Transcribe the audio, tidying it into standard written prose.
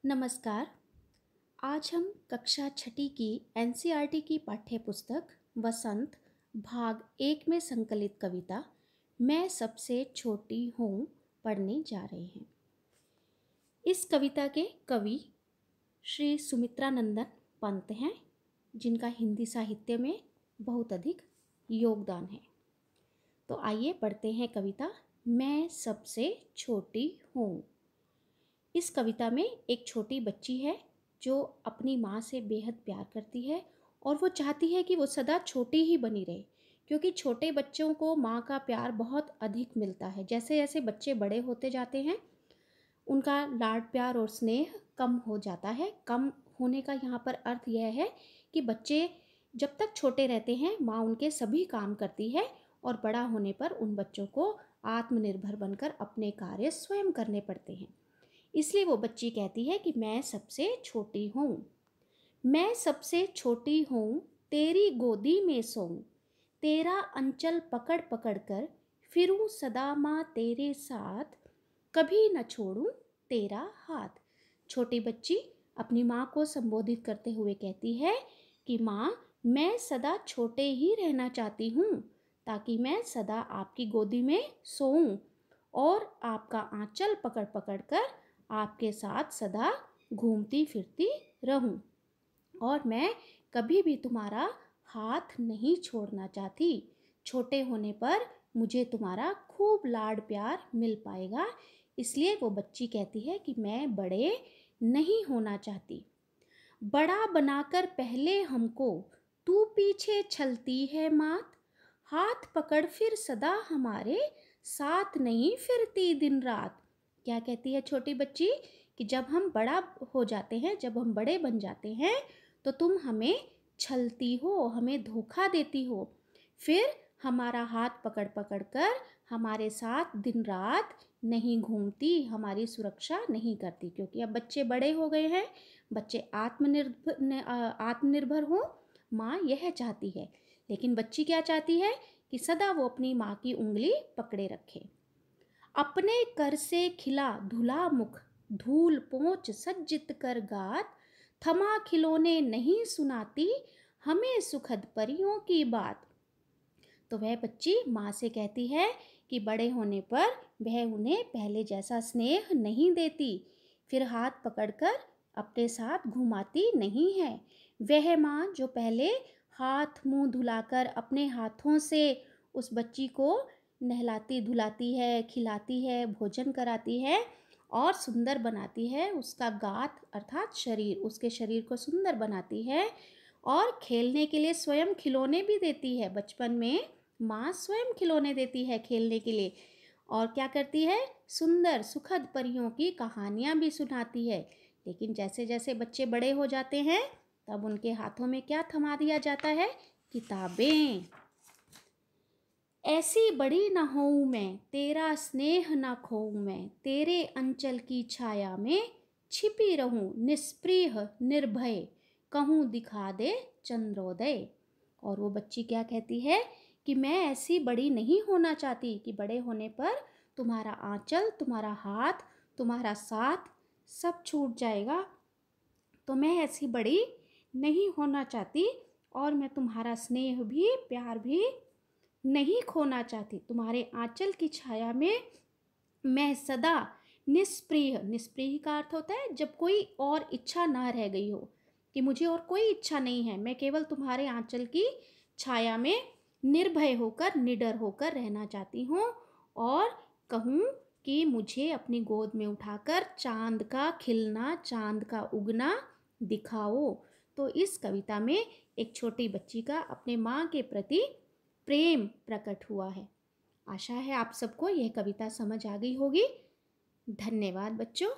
नमस्कार। आज हम कक्षा छठी की एनसीईआरटी की पाठ्य पुस्तक वसंत भाग 1 में संकलित कविता मैं सबसे छोटी हूँ पढ़ने जा रहे हैं। इस कविता के कवि श्री सुमित्रानंदन पंत हैं, जिनका हिंदी साहित्य में बहुत अधिक योगदान है। तो आइए पढ़ते हैं कविता मैं सबसे छोटी हूँ। इस कविता में एक छोटी बच्ची है जो अपनी माँ से बेहद प्यार करती है और वो चाहती है कि वो सदा छोटी ही बनी रहे, क्योंकि छोटे बच्चों को माँ का प्यार बहुत अधिक मिलता है। जैसे जैसे बच्चे बड़े होते जाते हैं उनका लाड प्यार और स्नेह कम हो जाता है। कम होने का यहाँ पर अर्थ यह है कि बच्चे जब तक छोटे रहते हैं माँ उनके सभी काम करती है और बड़ा होने पर उन बच्चों को आत्मनिर्भर बनकर अपने कार्य स्वयं करने पड़ते हैं। इसलिए वो बच्ची कहती है कि मैं सबसे छोटी हूँ। मैं सबसे छोटी हूँ, तेरी गोदी में सोऊं, तेरा अंचल पकड़ पकड़ कर फिरूं सदा माँ तेरे साथ, कभी न छोड़ूं तेरा हाथ। छोटी बच्ची अपनी माँ को संबोधित करते हुए कहती है कि माँ, मैं सदा छोटे ही रहना चाहती हूँ ताकि मैं सदा आपकी गोदी में सोऊं और आपका आंचल पकड़ पकड़ कर आपके साथ सदा घूमती फिरती रहूं, और मैं कभी भी तुम्हारा हाथ नहीं छोड़ना चाहती। छोटे होने पर मुझे तुम्हारा खूब लाड प्यार मिल पाएगा। इसलिए वो बच्ची कहती है कि मैं बड़े नहीं होना चाहती। बड़ा बनाकर पहले हमको तू पीछे छलती है मात, हाथ पकड़ फिर सदा हमारे साथ नहीं फिरती दिन रात। क्या कहती है छोटी बच्ची कि जब हम बड़ा हो जाते हैं, जब हम बड़े बन जाते हैं तो तुम हमें छलती हो, हमें धोखा देती हो, फिर हमारा हाथ पकड़ पकड़ कर हमारे साथ दिन रात नहीं घूमती, हमारी सुरक्षा नहीं करती। क्योंकि अब बच्चे बड़े हो गए हैं, बच्चे आत्मनिर्भर हों, माँ यह चाहती है। लेकिन बच्ची क्या चाहती है कि सदा वो अपनी माँ की उंगली पकड़े रखे। अपने कर से खिला धुला मुख, धूल पोंछ सज्जित कर गात, थमा खिलौने नहीं सुनाती हमें सुखद परियों की बात। तो वह बच्ची माँ से कहती है कि बड़े होने पर वह उन्हें पहले जैसा स्नेह नहीं देती, फिर हाथ पकड़कर अपने साथ घुमाती नहीं है। वह माँ जो पहले हाथ मुंह धुलाकर अपने हाथों से उस बच्ची को नहलाती धुलाती है, खिलाती है, भोजन कराती है और सुंदर बनाती है, उसका गात अर्थात शरीर, उसके शरीर को सुंदर बनाती है और खेलने के लिए स्वयं खिलौने भी देती है। बचपन में माँ स्वयं खिलौने देती है खेलने के लिए और क्या करती है, सुंदर सुखद परियों की कहानियाँ भी सुनाती है। लेकिन जैसे जैसे बच्चे बड़े हो जाते हैं तब उनके हाथों में क्या थमा दिया जाता है, किताबें। ऐसी बड़ी न होऊं मैं, तेरा स्नेह न खोऊं मैं, तेरे अंचल की छाया में छिपी रहूं निस्पृह निर्भय, कहूँ दिखा दे चंद्रोदय। और वो बच्ची क्या कहती है कि मैं ऐसी बड़ी नहीं होना चाहती कि बड़े होने पर तुम्हारा आंचल, तुम्हारा हाथ, तुम्हारा साथ सब छूट जाएगा। तो मैं ऐसी बड़ी नहीं होना चाहती और मैं तुम्हारा स्नेह भी, प्यार भी नहीं खोना चाहती। तुम्हारे आंचल की छाया में मैं सदा निस्पृह, निस्पृह का अर्थ होता है जब कोई और इच्छा ना रह गई हो, कि मुझे और कोई इच्छा नहीं है, मैं केवल तुम्हारे आंचल की छाया में निर्भय होकर, निडर होकर रहना चाहती हूँ और कहूँ कि मुझे अपनी गोद में उठाकर चांद का खिलना, चांद का उगना दिखाओ। तो इस कविता में एक छोटी बच्ची का अपने माँ के प्रति प्रेम प्रकट हुआ है। आशा है आप सबको यह कविता समझ आ गई होगी। धन्यवाद बच्चों।